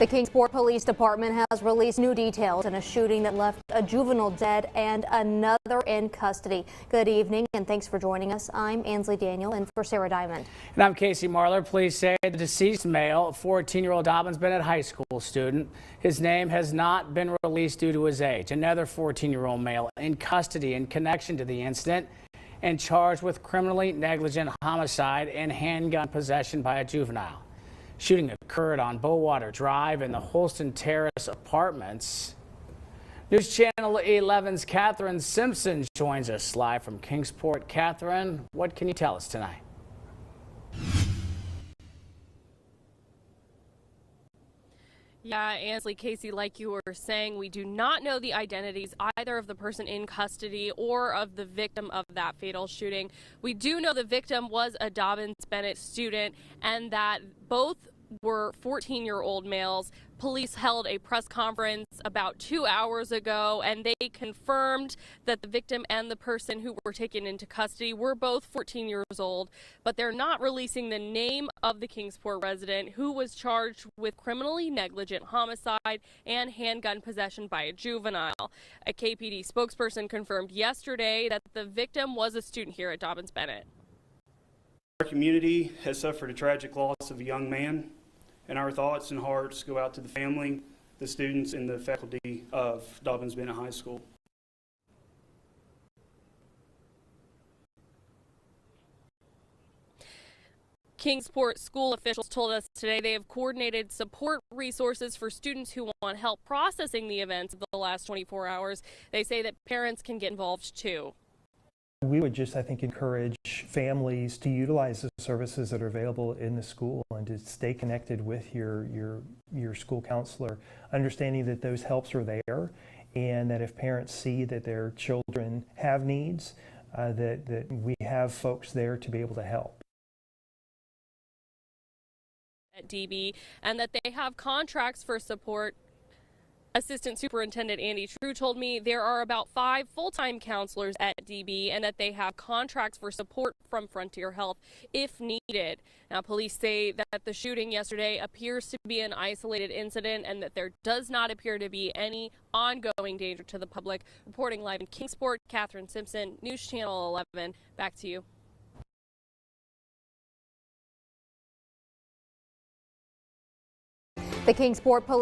The Kingsport Police Department has released new details in a shooting that left a juvenile dead and another in custody. Good evening and thanks for joining us. I'm Ansley Daniel in for Sarah Diamond. And I'm Casey Marler. Police say the deceased male, 14-year-old Dobbins Bennett high school student. His name has not been released due to his age. Another 14-year-old male in custody in connection to the incident and charged with criminally negligent homicide and handgun possession by a juvenile. Shooting occurred on Bowater Drive in the Holston Terrace apartments. News Channel 11's Catherine Simpson joins us live from Kingsport. Catherine, what can you tell us tonight? Yeah, Ansley, Casey, like you were saying, we do not know the identities either of the person in custody or of the victim of that fatal shooting. We do know the victim was a Dobbins Bennett student and that both were 14-year-old males. Police held a press conference about 2 hours ago, and they confirmed that the victim and the person who were taken into custody were both 14 years old, but they're not releasing the name of the Kingsport resident who was charged with criminally negligent homicide and handgun possession by a juvenile. A KPD spokesperson confirmed yesterday that the victim was a student here at Dobbins Bennett. Our community has suffered a tragic loss of a young man, and our thoughts and hearts go out to the family, the students, and the faculty of Dobbins Bennett High School. Kingsport school officials told us today they have coordinated support resources for students who want help processing the events of the last 24 hours. They say that parents can get involved too. We would just, I think, encourage families to utilize the services that are available in the school and to stay connected with your school counselor, understanding that those helps are there and that if parents see that their children have needs, that we have folks there to be able to help. At DB, and that they have contracts for support. Assistant Superintendent Andy True told me there are about 5 full-time counselors at DB and that they have contracts for support from Frontier Health if needed. Now, police say that the shooting yesterday appears to be an isolated incident and that there does not appear to be any ongoing danger to the public. Reporting live in Kingsport, Catherine Simpson, News Channel 11. Back to you. The Kingsport Police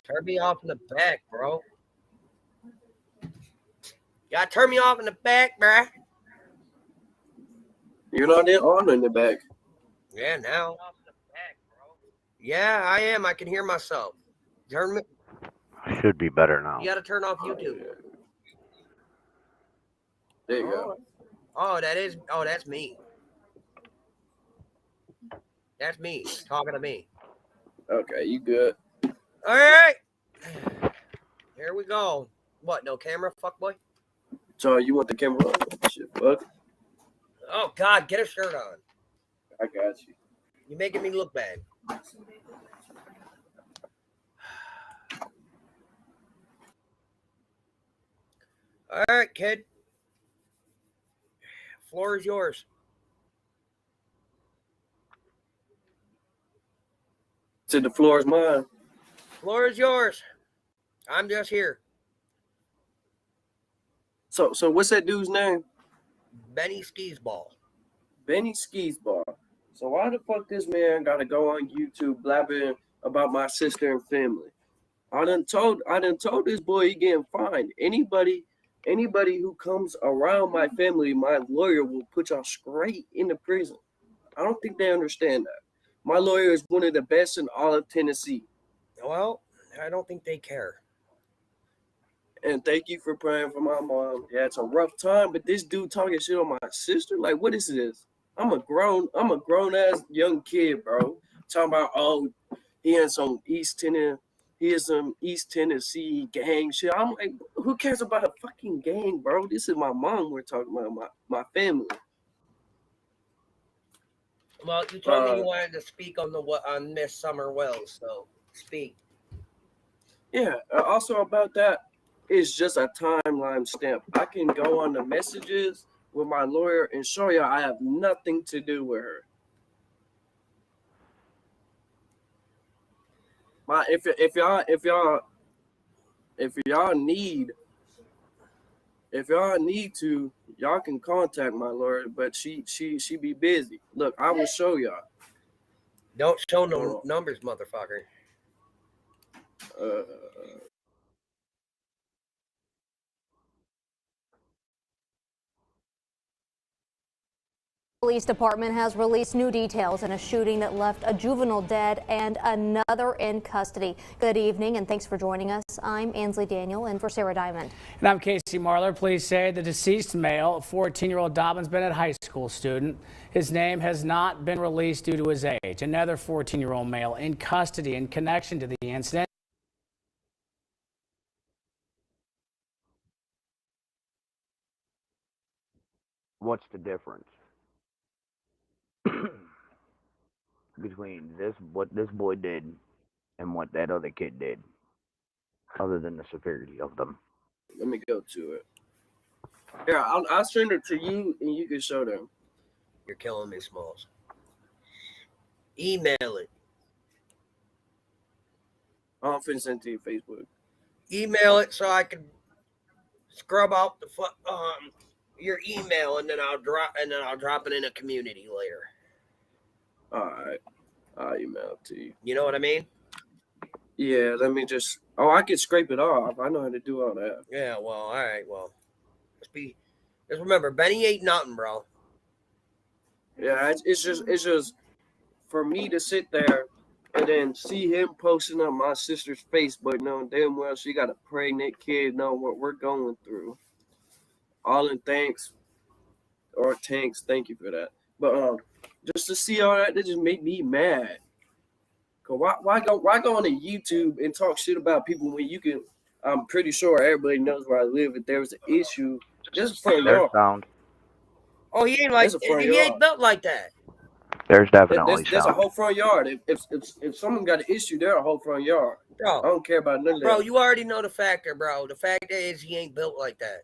Turn me off in the back, bro. You gotta turn me off in the back, bruh. You're not on in the back. Yeah, now. Yeah, I am. I can hear myself. Turn me. Should be better now. You gotta turn off YouTube. There you go. Oh, that's me. That's me talking to me. Okay, you good. All right. Here we go. What, no camera, fuckboy? So you want the camera on? Shit, fuck. Oh, God, get a shirt on. I got you. You're making me look bad. All right, kid. Floor is yours. Said the floor is mine. Floor is yours. I'm just here. So what's that dude's name? Benny Skis Ball. Benny Skis Bar. So why the fuck this man gotta go on YouTube blabbing about my sister and family? I done told this boy he getting fined. Anybody who comes around my family, my lawyer will put y'all straight into prison. I don't think they understand that. My lawyer is one of the best in all of Tennessee. Well, I don't think they care. And thank you for praying for my mom. Yeah, it's a rough time, but this dude talking shit on my sister, like, what is this? I'm a grown ass young kid, bro. Talking about, oh, he in some East Tennessee gang shit. I'm like, who cares about a fucking gang, bro? This is my mom. We're talking about my Well, you told me you wanted to speak on Miss Summer Wells, so speak. Yeah. Also about that, it's just a timeline stamp. I can go on the messages with my lawyer and show you I have nothing to do with her. If y'all need to, y'all can contact my lawyer, but she be busy. Look, I will show y'all. Don't show no numbers, motherfucker. Police department has released new details in a shooting that left a juvenile dead and another in custody. Good evening and thanks for joining us. I'm Ansley Daniel in for Sarah Diamond. And I'm Casey Marler. Police say the deceased male, 14-year-old Dobbins Bennett high school student, his name has not been released due to his age. Another 14-year-old male in custody in connection to the incident. What's the difference between what this boy did and what that other kid did, other than the severity of them? Let me go to it. Yeah, I'll send it to you and you can show them. You're killing me, Smalls. Email it. I'm finna send it to your Facebook. Email it so I can scrub out your email and then I'll drop it in a community later. All right, I'll email it to you. You know what I mean? Yeah, let me just. Oh, I can scrape it off. I know how to do all that. Yeah. Well, all right. Well, just remember, Benny ain't nothing, bro. Yeah, it's just for me to sit there and then see him posting on my sister's Facebook, knowing damn well she got a pregnant kid, knowing what we're going through. All in thanks. Thank you for that. But just to see all that just made me mad. Cause why go on YouTube and talk shit about people when you can? I'm pretty sure everybody knows where I live. If there was an issue, just for There's sound. Oh, he ain't built like that. There's definitely there's a sound. whole front yard. If someone got an issue, there's a whole front yard. Bro, I don't care about none of that. Bro, you already know the factor, bro. The fact is he ain't built like that.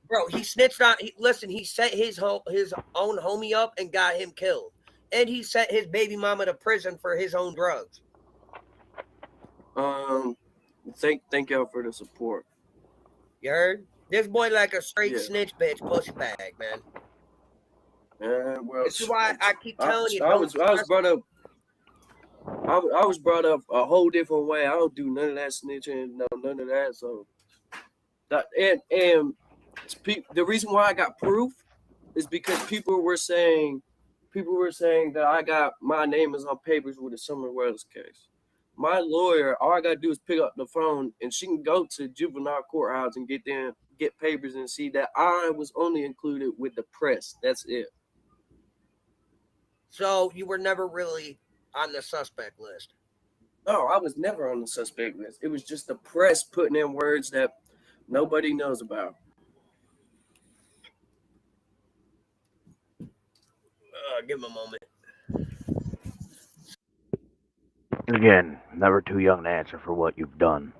Bro, he snitched on. He set his own homie up and got him killed, and he sent his baby mama to prison for his own drugs. Thank y'all for the support. You heard? This boy like a straight snitch bitch pussy bag, man. Well, this is why I keep telling you. I was brought up. I was brought up a whole different way. I don't do none of that snitching, no, none of that. So that and the reason why I got proof is because people were saying that I got my name is on papers with a Summer Wells case. My lawyer, all I gotta do is pick up the phone and she can go to juvenile courthouse and get papers and see that I was only included with the press. That's it. So you were never really on the suspect list. No, I was never on the suspect list. It was just the press putting in words that nobody knows about. Give him a moment. Again, never too young to answer for what you've done.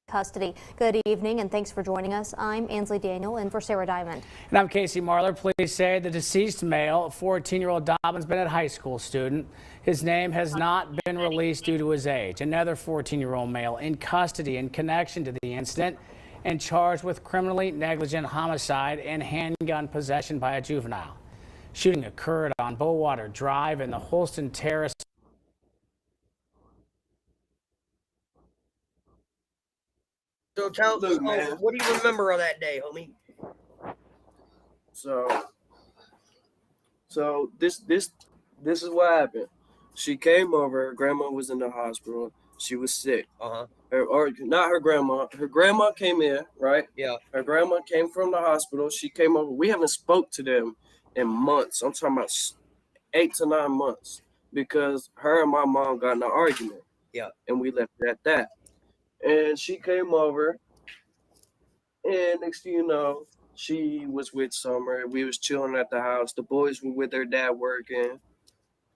Custody. Good evening and thanks for joining us. I'm Ansley Daniel in for Sarah Diamond. And I'm Casey Marler. Police say the deceased male, 14-year-old Dobbins Bennett high school student, his name has not been released due to his age. Another 14-year-old male in custody in connection to the incident and charged with criminally negligent homicide and handgun possession by a juvenile. Shooting occurred on Bowater Drive in the Holston Terrace. So tell Look, man. what do you remember of that day, homie? So this is what happened. She came over. Her grandma was in the hospital. She was sick. Or not her grandma. Her grandma came in, right? Yeah. Her grandma came from the hospital. She came over. We haven't spoke to them in months. I'm talking about 8 to 9 months because her and my mom got in an argument. Yeah. And we left it at that. And she came over, and next thing you know, she was with Summer. We was chilling at the house. The boys were with their dad working.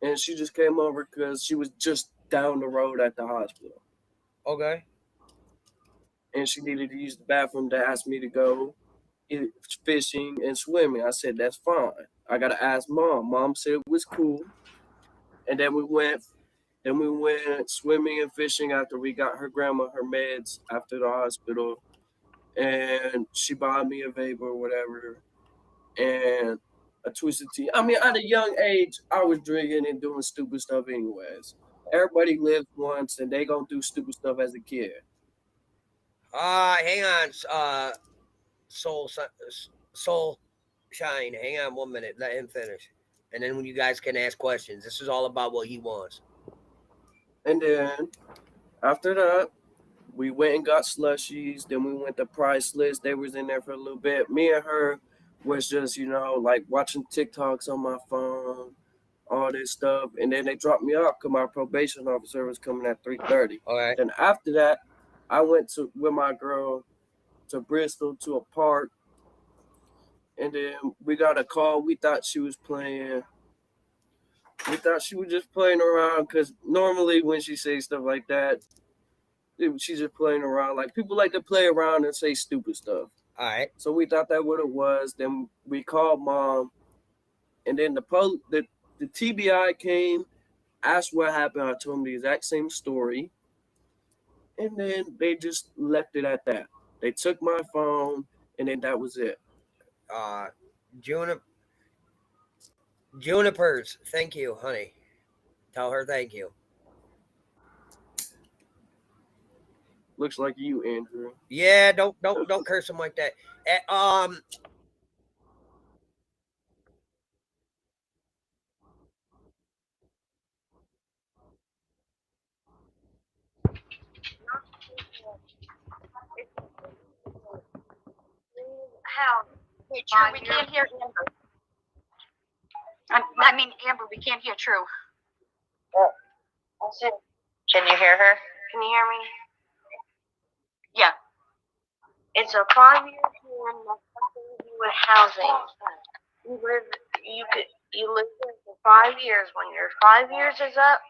And she just came over because she was just down the road at the hospital. Okay. And she needed to use the bathroom to ask me to go fishing and swimming. I said, that's fine. I got to ask Mom. Mom said it was cool. And then we went swimming and fishing after we got her grandma her meds after the hospital. And she bought me a vape or whatever. And a twisted tea. I mean, at a young age, I was drinking and doing stupid stuff anyways. Everybody lives once and they gonna do stupid stuff as a kid. Hang on, Soul Shine. Hang on 1 minute. Let him finish. And then when you guys can ask questions. This is all about what he wants. And then after that, we went and got slushies. Then we went to Priceless. They was in there for a little bit. Me and her was just, like watching TikToks on my phone, all this stuff. And then they dropped me off because my probation officer was coming at 3:30. All right. Then after that, I went with my girl to Bristol to a park. And then we got a call. We thought she was playing. We thought she was just playing around because normally when she says stuff like that, she's just playing around. Like people like to play around and say stupid stuff. All right. So we thought that what it was. Then we called Mom, and then the TBI came, asked what happened. I told them the exact same story, and then they just left it at that. They took my phone, and then that was it. Junipers, thank you, honey. Tell her thank you. Looks like you, Andrew. Yeah, don't curse him like that. How? Hey, True, we can't hear Amber. I mean, Amber, we can't hear True. Can you hear her? Can you hear me? Yeah. It's a 5-year plan that's nothing to do with housing. You live there for 5 years. When your 5 years is up,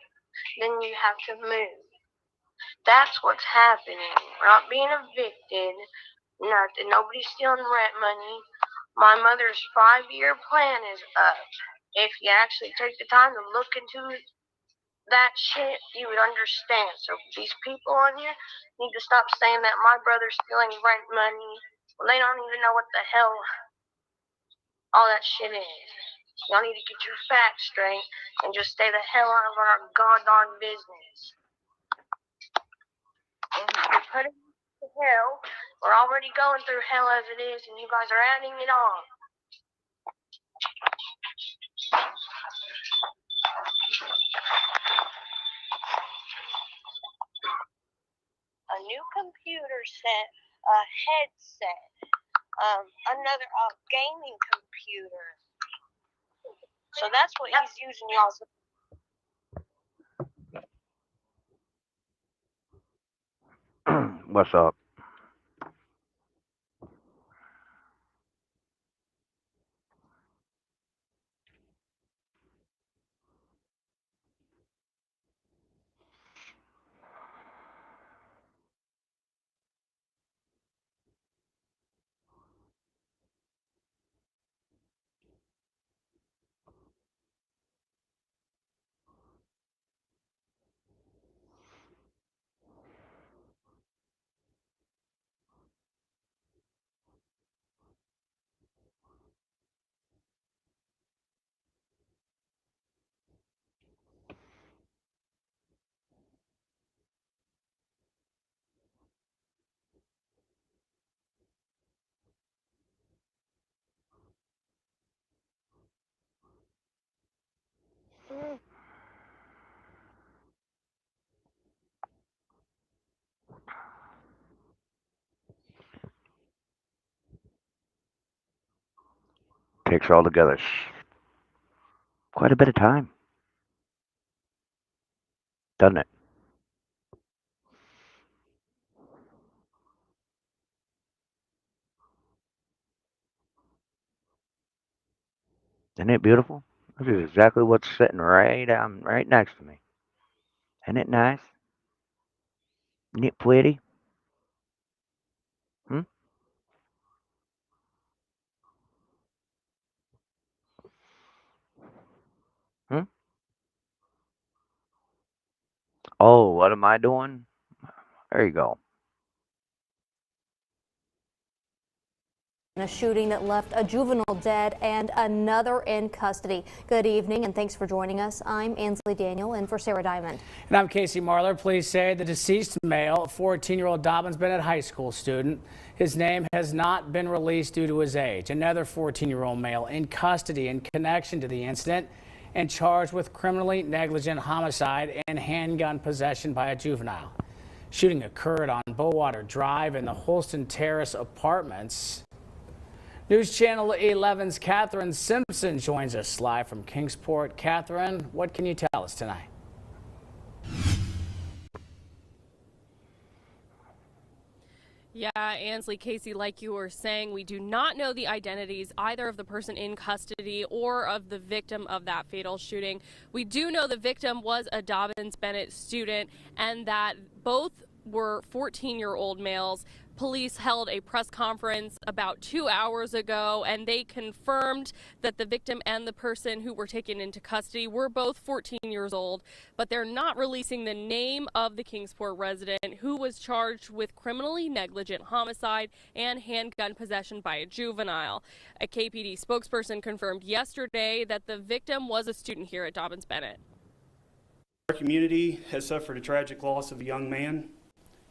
then you have to move. That's what's happening. We're not being evicted. Nothing. Nobody's stealing rent money. My mother's 5-year plan is up. If you actually take the time to look into that shit, you would understand. So these people on here need to stop saying that my brother's stealing rent money Well, they don't even know what the hell all that shit is. Y'all need to get your facts straight and just stay the hell out of our goddamn business. And you're putting to hell. We're already going through hell as it is, and you guys are adding it on. A new computer set, a headset, another gaming computer. So that's what he's using y'all's. What's up? Takes all together quite a bit of time, doesn't it? Isn't it beautiful? This is exactly what's sitting right next to me. Isn't it nice? Isn't it pretty? Hmm? Hmm? Oh, what am I doing? There you go. A shooting that left a juvenile dead and another in custody. Good evening and thanks for joining us. I'm Ansley Daniel in for Sarah Diamond. And I'm Casey Marler. Police say the deceased male, 14-year-old Dobbins Bennett high school student, his name has not been released due to his age. Another 14-year-old male in custody in connection to the incident and charged with criminally negligent homicide and handgun possession by a juvenile. Shooting occurred on Bowater Drive in the Holston Terrace apartments. News Channel 11's Catherine Simpson joins us live from Kingsport. Catherine, what can you tell us tonight? Yeah, Ansley, Casey, like you were saying, we do not know the identities either of the person in custody or of the victim of that fatal shooting. We do know the victim was a Dobbins Bennett student and that both were 14-year-old males. Police held a press conference about 2 hours ago, and they confirmed that the victim and the person who were taken into custody were both 14 years old, but they're not releasing the name of the Kingsport resident who was charged with criminally negligent homicide and handgun possession by a juvenile. A KPD spokesperson confirmed yesterday that the victim was a student here at Dobbins Bennett. Our community has suffered a tragic loss of a young man,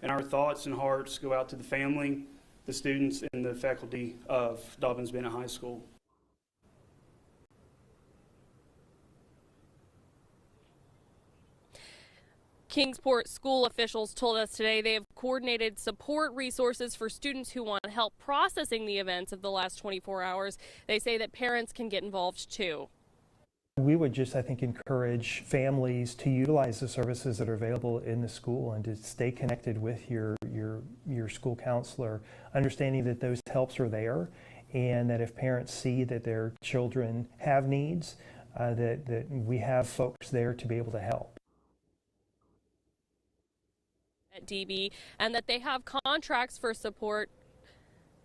and our thoughts and hearts go out to the family, the students, and the faculty of Dobbins Bennett High School. Kingsport school officials told us today they have coordinated support resources for students who want help processing the events of the last 24 hours. They say that parents can get involved too. We would just, I think, encourage families to utilize the services that are available in the school and to stay connected with your school counselor, understanding that those helps are there and that if parents see that their children have needs, that we have folks there to be able to help. At DB, and that they have contracts for support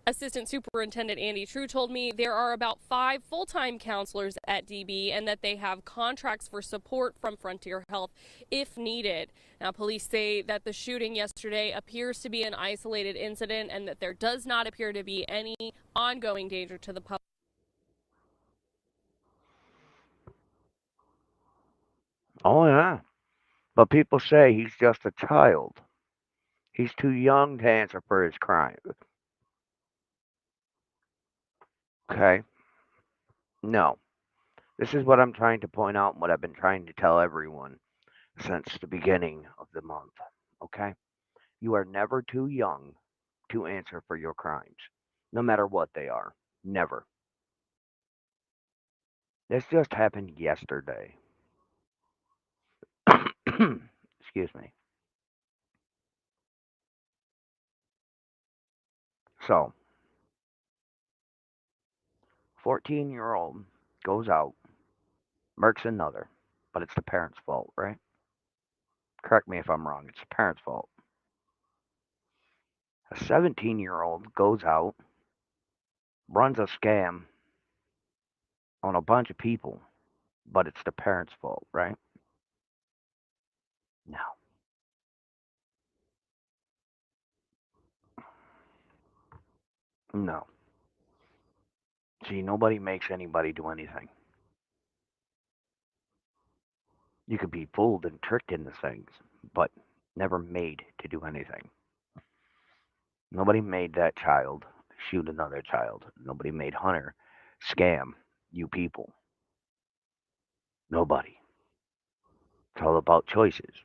Assistant Superintendent Andy True told me there are about 5 full-time counselors at DB and that they have contracts for support from Frontier Health if needed. Now, police say that the shooting yesterday appears to be an isolated incident and that there does not appear to be any ongoing danger to the public. Oh, yeah. But people say he's just a child. He's too young to answer for his crime. Okay? No. This is what I'm trying to point out and what I've been trying to tell everyone since the beginning of the month. Okay? You are never too young to answer for your crimes, no matter what they are. Never. This just happened yesterday. Excuse me. So, 14-year-old goes out, murks another, but it's the parents' fault, right? Correct me if I'm wrong. It's the parents' fault. A 17-year-old goes out, runs a scam on a bunch of people, but it's the parents' fault, right? No. No. See, nobody makes anybody do anything. You could be fooled and tricked into things, but never made to do anything. Nobody made that child shoot another child. Nobody made Hunter scam you people. Nobody. It's all about choices.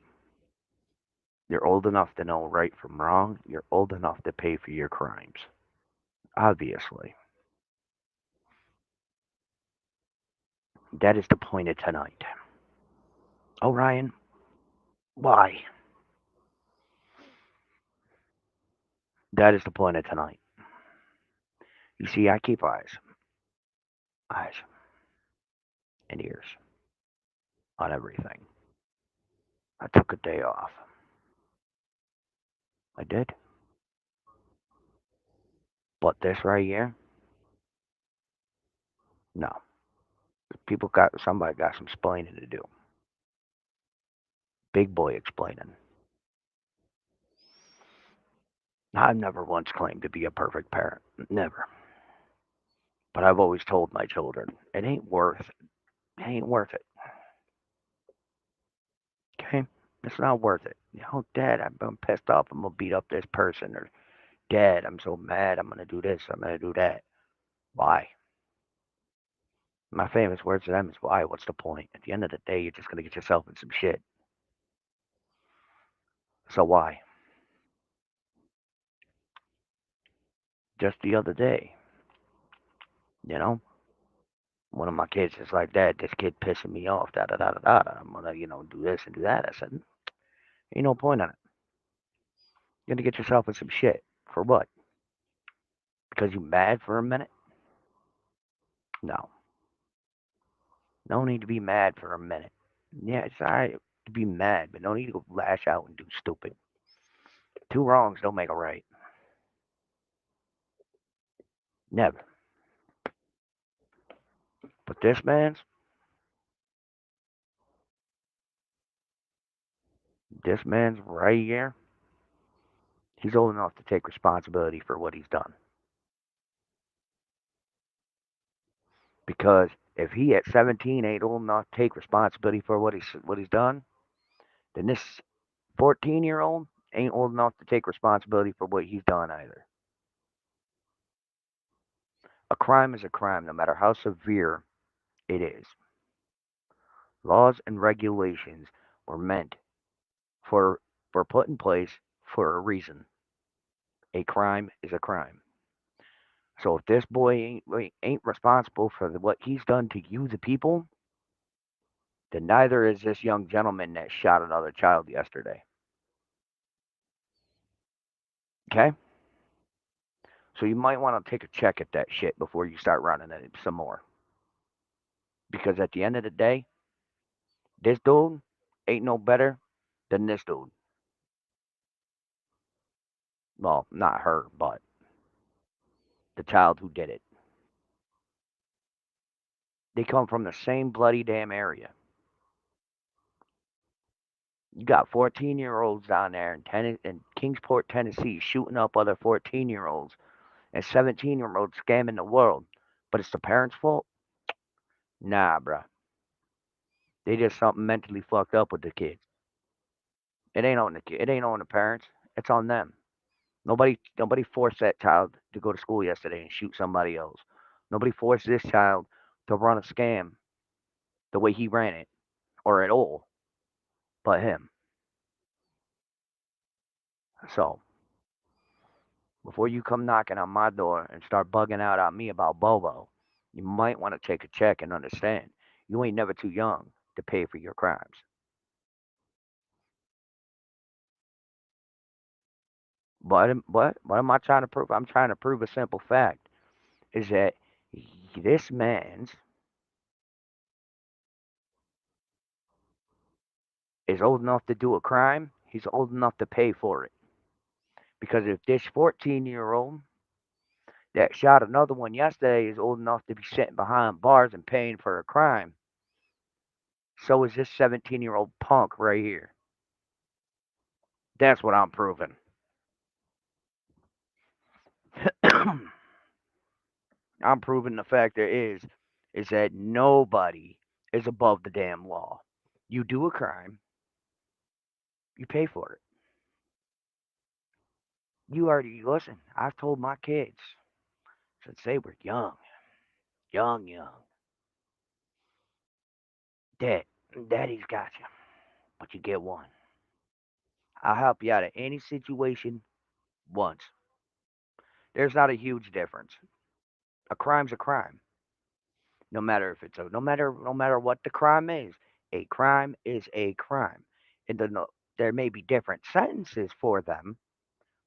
You're old enough to know right from wrong. You're old enough to pay for your crimes. Obviously. That is the point of tonight. Oh, Ryan, why? That is the point of tonight. You see, I keep eyes, and ears on everything. I took a day off. I did. But this right here, no. Somebody got some explaining to do. Big boy explaining. I've never once claimed to be a perfect parent. Never. But I've always told my children, it ain't worth it. Okay? It's not worth it. Dad, I'm pissed off. I'm going to beat up this person. Or, Dad, I'm so mad. I'm going to do this. I'm going to do that. Why? My famous words to them is why? What's the point? At the end of the day, you're just going to get yourself in some shit. So why? Just the other day, one of my kids is like, Dad, this kid pissing me off. Da da da da da. I'm going to, do this and do that. I said, ain't no point in it. You're going to get yourself in some shit. For what? Because you mad for a minute? No. No need to be mad for a minute. Yeah, it's alright to be mad, but no need to go lash out and do stupid. Two wrongs don't make a right. Never. But this man's right here, he's old enough to take responsibility for what he's done. Because if he at 17 ain't old enough to take responsibility for what he's done, then this 14-year-old ain't old enough to take responsibility for what he's done either. A crime is a crime, no matter how severe it is. Laws and regulations were meant were put in place for a reason. A crime is a crime. So if this boy ain't responsible for what he's done to you, the people, then neither is this young gentleman that shot another child yesterday. Okay? So you might want to take a check at that shit before you start running it some more. Because at the end of the day, this dude ain't no better than this dude. Well, not her, but the child who did it. They come from the same bloody damn area. You got 14-year-olds down there in Kingsport, Tennessee, shooting up other 14-year-olds and 17-year-olds scamming the world. But it's the parents' fault? Nah, bruh. They just something mentally fucked up with the kids. It ain't on the kid. It ain't on the parents. It's on them. Nobody forced that child to go to school yesterday and shoot somebody else. Nobody forced this child to run a scam the way he ran it, or at all, but him. So, before you come knocking on my door and start bugging out on me about Bobo, you might want to take a check and understand you ain't never too young to pay for your crimes. What am I trying to prove? I'm trying to prove a simple fact is that this man's is old enough to do a crime, he's old enough to pay for it. Because if this 14-year-old that shot another one yesterday is old enough to be sitting behind bars and paying for a crime, so is this 17-year-old punk right here. That's what I'm proving. I'm proving the fact there is that nobody is above the damn law. You do a crime, you pay for it. You already listen. I've told my kids since they were young, Dad, Daddy's got you, but you get one. I'll help you out of any situation once. There's not a huge difference. A crime's a crime. No matter what the crime is, a crime is a crime. And there may be different sentences for them,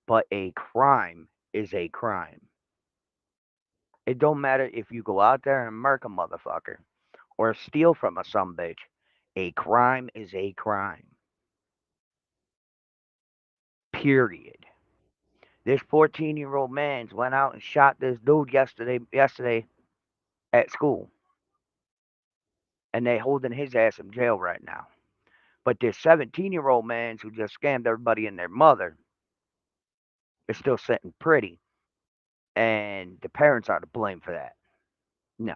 but a crime is a crime. It don't matter if you go out there and murk a motherfucker or steal from a sumbitch. A crime is a crime. Period. This 14-year-old man went out and shot this dude yesterday at school. And they holding his ass in jail right now. But this 17-year-old man who just scammed everybody and their mother is still sitting pretty. And the parents are to blame for that. No.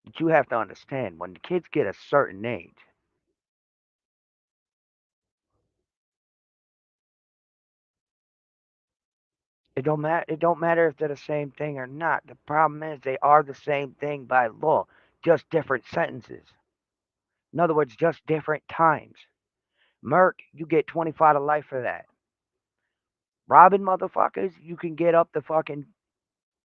But you have to understand, when the kids get a certain age, it don't matter if they're the same thing or not. The problem is they are the same thing by law, just different sentences. In other words, just different times. Merc, you get 25 to life for that. Robbing motherfuckers, you can get up to fucking,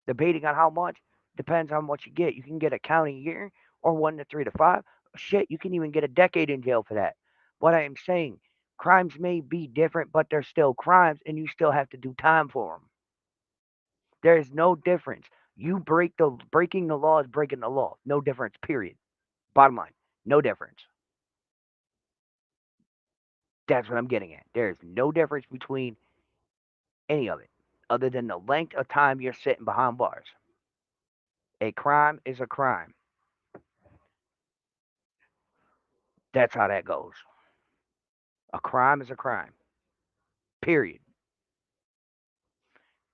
debating on how much, depends on what you get. You can get a county year or 1 to 3 to 5. Shit, you can even get a decade in jail for that. What I am saying, crimes may be different, but they're still crimes, and you still have to do time for them. There is no difference. Breaking the law is breaking the law. No difference, period. Bottom line, no difference. That's what I'm getting at. There is no difference between any of it, other than the length of time you're sitting behind bars. A crime is a crime. That's how that goes. A crime is a crime. Period.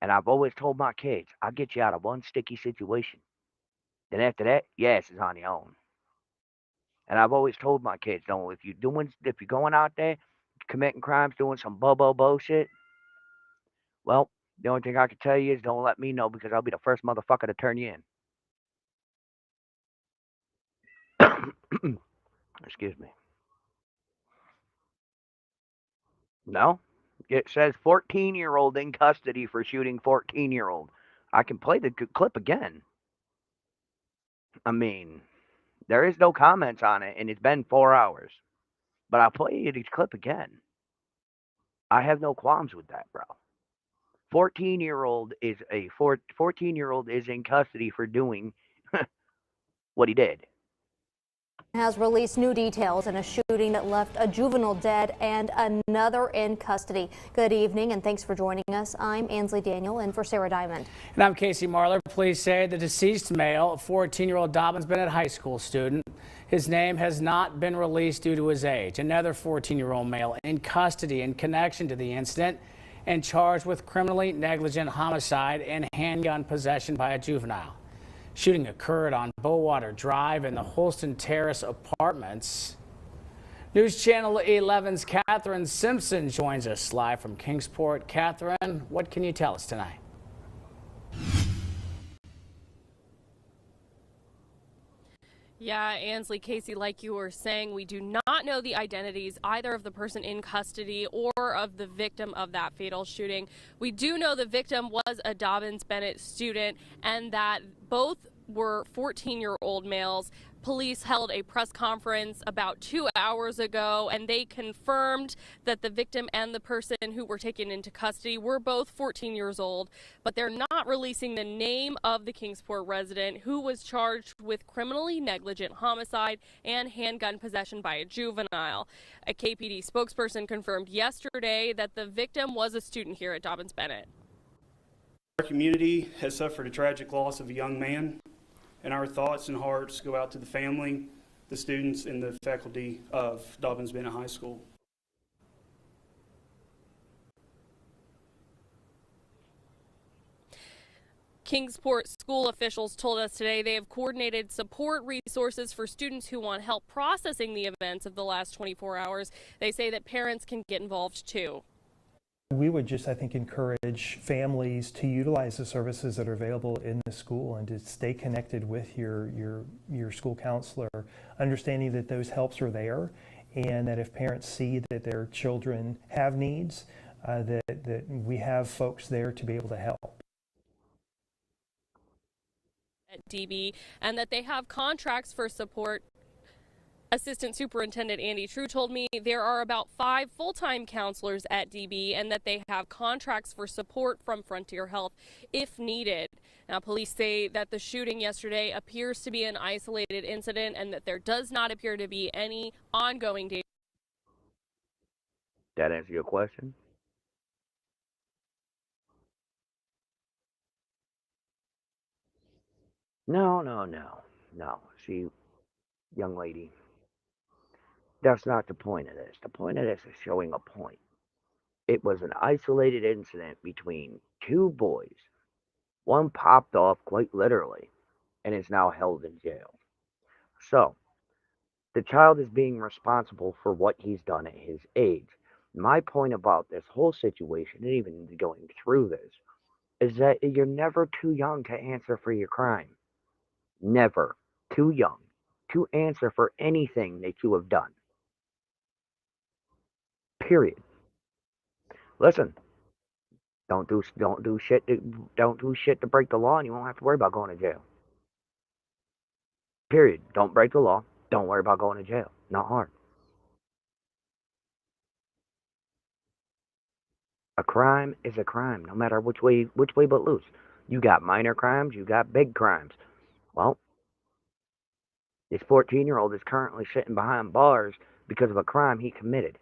And I've always told my kids, I'll get you out of one sticky situation. Then after that, yes, it's on your own. And I've always told my kids, don't if you're going out there committing crimes, doing some bullshit, well, the only thing I can tell you is don't let me know, because I'll be the first motherfucker to turn you in. Excuse me. No, it says 14-year-old in custody for shooting 14-year-old. I can play the clip again. I mean, there is no comments on it, and it's been 4 hours. But I'll play you the clip again. I have no qualms with that, bro. 14-year-old is in custody for doing what he did. has released new details in a shooting that left a juvenile dead and another in custody. Good evening and thanks for joining us. I'm Ansley Daniel in for Sarah Diamond. And I'm Casey Marler. Police say the deceased male, 14-year-old Dobbins Bennett high school student, his name has not been released due to his age. Another 14-year-old male in custody in connection to the incident and charged with criminally negligent homicide and handgun possession by a juvenile. Shooting occurred on Bowater Drive in the Holston Terrace Apartments. News Channel 11's Catherine Simpson joins us live from Kingsport. Catherine, what can you tell us tonight? Yeah, Ansley, Casey, like you were saying, we do not know the identities either of the person in custody or of the victim of that fatal shooting. We do know the victim was a Dobbins Bennett student and that both were 14-year-old males. Police held a press conference about 2 hours ago, and they confirmed that the victim and the person who were taken into custody were both 14 years old, but they're not releasing the name of the Kingsport resident who was charged with criminally negligent homicide and handgun possession by a juvenile. A KPD spokesperson confirmed yesterday that the victim was a student here at Dobbins Bennett. Our community has suffered a tragic loss of a young man, and our thoughts and hearts go out to the family, the students, and the faculty of Dobbins Bennett High School. Kingsport school officials told us today they have coordinated support resources for students who want help processing the events of the last 24 hours. They say that parents can get involved too. We would just, I think, encourage families to utilize the services that are available in the school and to stay connected with your school counselor, understanding that those helps are there and that if parents see that their children have needs, that we have folks there to be able to help. At DB, and that they have contracts for support. Assistant Superintendent Andy True told me there are about 5 full-time counselors at DB and that they have contracts for support from Frontier Health if needed. Now, police say that the shooting yesterday appears to be an isolated incident and that there does not appear to be any ongoing danger. That answer your question? No. See, young lady, that's not the point of this. The point of this is showing a point. It was an isolated incident between 2 boys. One popped off quite literally and is now held in jail. So, the child is being responsible for what he's done at his age. My point about this whole situation, and even going through this, is that you're never too young to answer for your crime. Never too young to answer for anything that you have done. Period. Listen, don't do shit to break the law, and you won't have to worry about going to jail. Period. Don't break the law. Don't worry about going to jail. Not hard. A crime is a crime, no matter which way but loose. You got minor crimes, you got big crimes. Well, this 14-year-old is currently sitting behind bars because of a crime he committed.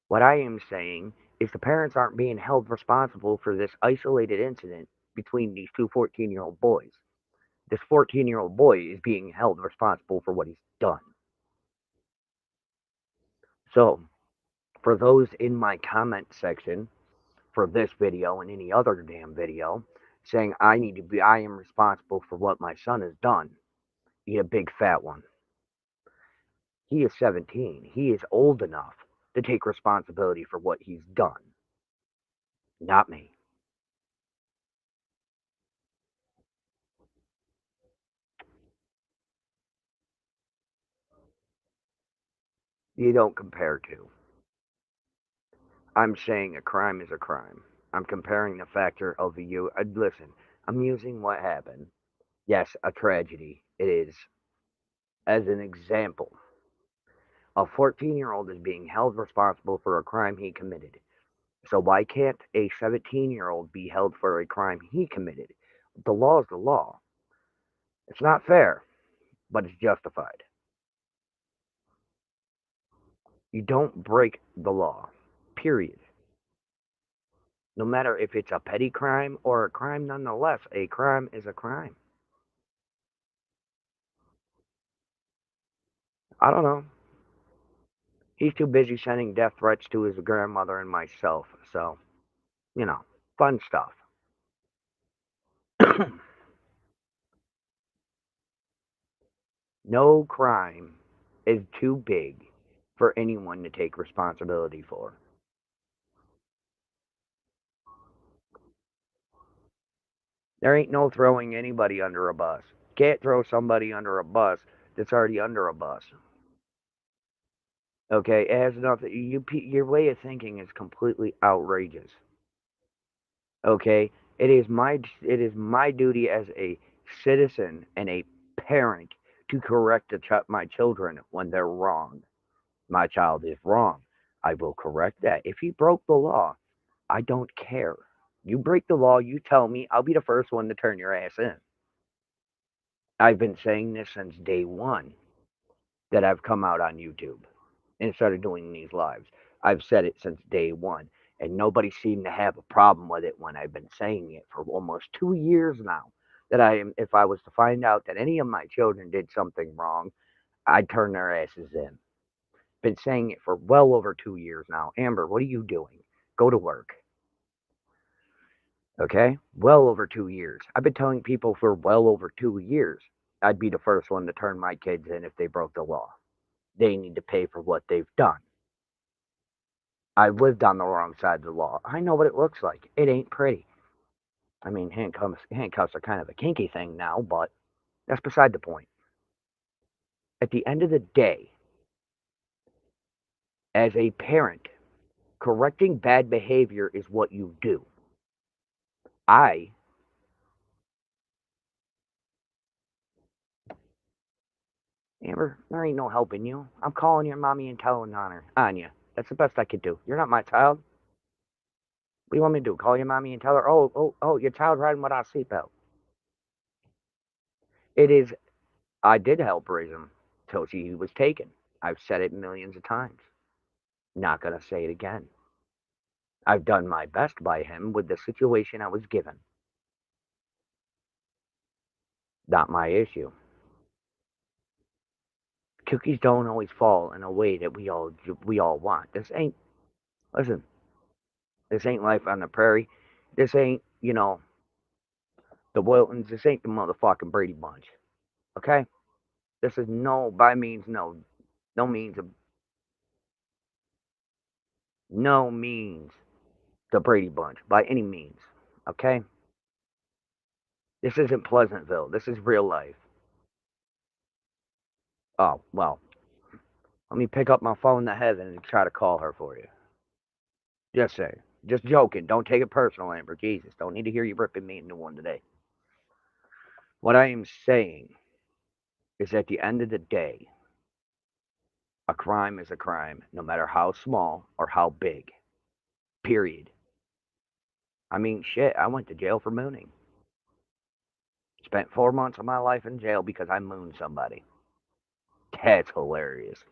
What I am saying is the parents aren't being held responsible for this isolated incident between these 2 14-year-old boys. This 14-year-old boy is being held responsible for what he's done. So, for those in my comment section for this video and any other damn video saying I am responsible for what my son has done, eat a big fat one. He is 17. He is old enough to take responsibility for what he's done. Not me. You don't compare to. I'm saying a crime is a crime. I'm comparing the factor of you. Listen, I'm using what happened. Yes, a tragedy. It is. As an example, a 14-year-old is being held responsible for a crime he committed. So why can't a 17-year-old be held for a crime he committed? The law is the law. It's not fair, but it's justified. You don't break the law, period. No matter if it's a petty crime or a crime nonetheless, a crime is a crime. I don't know. He's too busy sending death threats to his grandmother and myself, so, fun stuff. No crime is too big for anyone to take responsibility for. There ain't no throwing anybody under a bus. Can't throw somebody under a bus that's already under a bus. Okay, it has nothing. Your way of thinking is completely outrageous. Okay, it is my duty as a citizen and a parent to correct my children when they're wrong. My child is wrong. I will correct that. If he broke the law, I don't care. You break the law, you tell me, I'll be the first one to turn your ass in. I've been saying this since day one that I've come out on YouTube and started doing these lives. I've said it since day one, and nobody seemed to have a problem with it when I've been saying it for almost 2 years now. If I was to find out that any of my children did something wrong, I'd turn their asses in. Been saying it for well over 2 years now. Amber, what are you doing? Go to work. Okay? Well over 2 years. I've been telling people for well over 2 years I'd be the first one to turn my kids in if they broke the law. They need to pay for what they've done. I've lived on the wrong side of the law. I know what it looks like. It ain't pretty. I mean, handcuffs are kind of a kinky thing now, but that's beside the point. At the end of the day, as a parent, correcting bad behavior is what you do. Amber, there ain't no helping you. I'm calling your mommy and telling on you. That's the best I could do. You're not my child. What do you want me to do? Call your mommy and tell her, oh, your child riding without a seatbelt. I did help raise him till he was taken. I've said it millions of times. Not gonna say it again. I've done my best by him with the situation I was given. Not my issue. Cookies don't always fall in a way that we all want. Listen, this ain't life on the prairie. This ain't, the Wiltons. This ain't the motherfucking Brady Bunch. Okay? This is no means the Brady Bunch by any means. Okay? This isn't Pleasantville. This is real life. Oh, well, let me pick up my phone to heaven and try to call her for you. Just say. Just joking. Don't take it personal, Amber. Jesus, don't need to hear you ripping me a new one today. What I am saying is at the end of the day, a crime is a crime, no matter how small or how big. Period. I mean, shit, I went to jail for mooning. Spent 4 months of my life in jail because I mooned somebody. That's hilarious.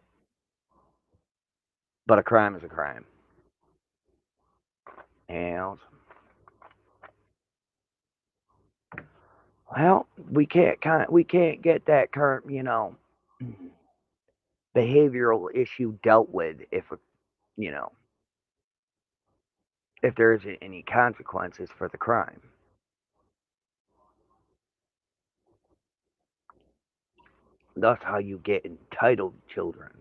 But a crime is a crime. And, well, we can't get that current, behavioral issue dealt with if there isn't any consequences for the crime. That's how you get entitled children,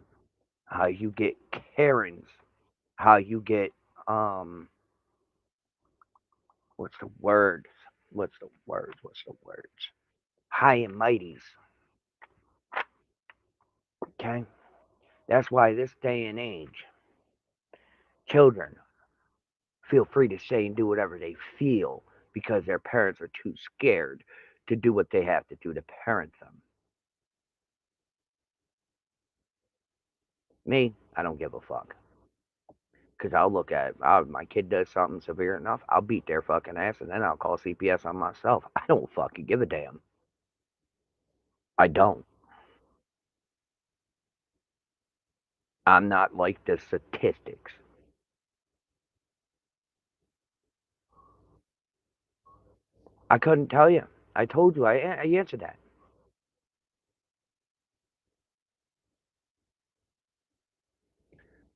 how you get Karens, how you get what's the word? What's the words? High and mighties. Okay? That's why this day and age, children feel free to say and do whatever they feel because their parents are too scared to do what they have to do to parent them. Me, I don't give a fuck. Because I'll look at it. My kid does something severe enough, I'll beat their fucking ass and then I'll call CPS on myself. I don't fucking give a damn. I don't. I'm not like the statistics. I couldn't tell you. I told you. I answered that.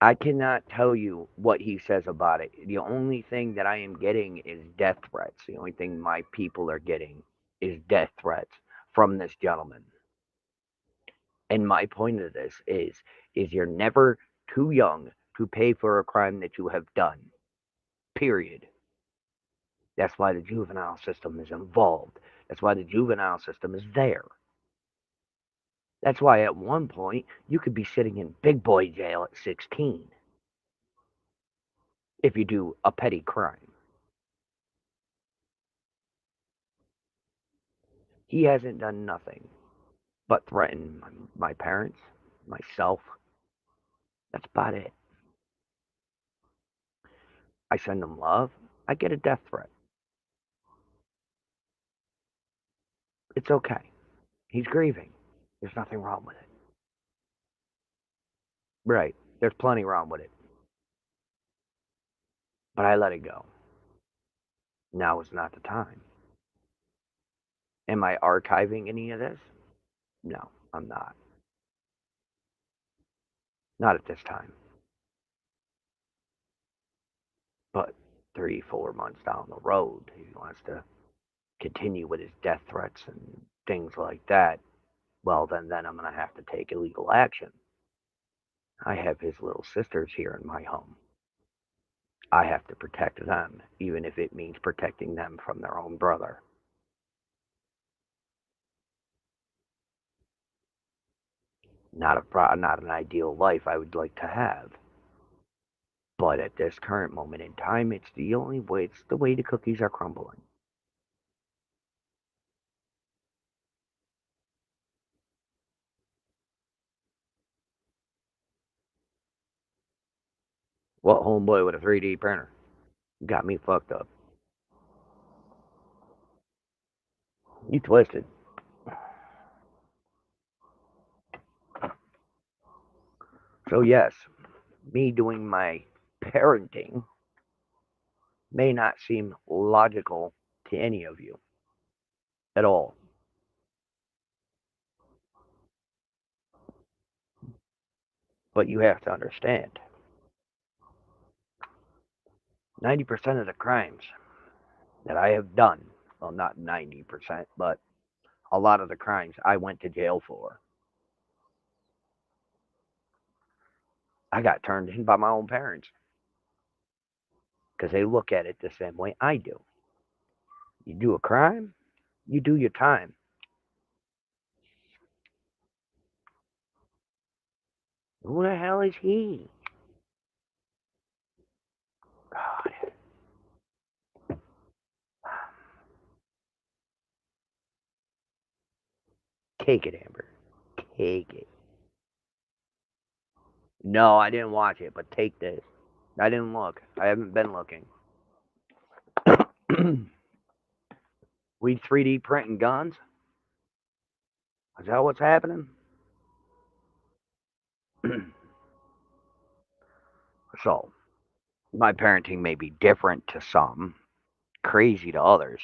I cannot tell you what he says about it. The only thing that I am getting is death threats. The only thing my people are getting is death threats from this gentleman. And my point of this is you're never too young to pay for a crime that you have done. Period. That's why the juvenile system is involved. That's why the juvenile system is there. That's why at one point you could be sitting in big boy jail at 16 if you do a petty crime. He hasn't done nothing but threaten my parents, myself. That's about it. I send him love. I get a death threat. It's okay. He's grieving. There's nothing wrong with it. Right. There's plenty wrong with it. But I let it go. Now is not the time. Am I archiving any of this? No, I'm not. Not at this time. But 3, 4 months down the road, he wants to continue with his death threats and things like that. Well, then I'm going to have to take illegal action. I have his little sisters here in my home. I have to protect them, even if it means protecting them from their own brother. Not an ideal life I would like to have. But at this current moment in time, it's the only way, it's the way the cookies are crumbling. What homeboy with a 3D printer? Got me fucked up. You twisted. So yes, me doing my parenting may not seem logical to any of you at all. But you have to understand, 90% of the crimes that I have done, well, not 90%, but a lot of the crimes I went to jail for, I got turned in by my own parents because they look at it the same way I do. You do a crime, you do your time. Who the hell is he? God. Take it, Amber. Take it. No, I didn't watch it, but take this. I didn't look. I haven't been looking. We 3D printing guns? Is that what's happening? So, my parenting may be different to some, crazy to others,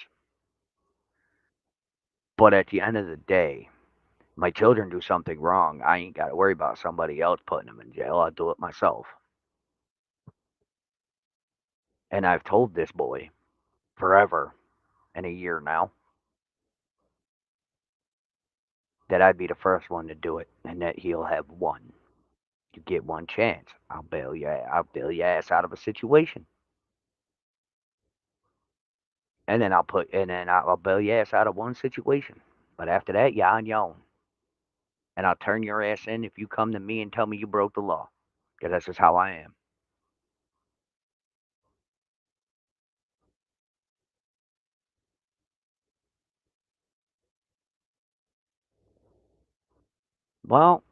but at the end of the day, my children do something wrong, I ain't got to worry about somebody else putting them in jail. I'll do it myself. And I've told this boy forever and a year now that I'd be the first one to do it and that he'll have one. You get one chance. I'll bail your ass out of a situation. And then I'll bail your ass out of one situation. But after that, you're on your own. And I'll turn your ass in if you come to me and tell me you broke the law. Because that's just how I am. Well,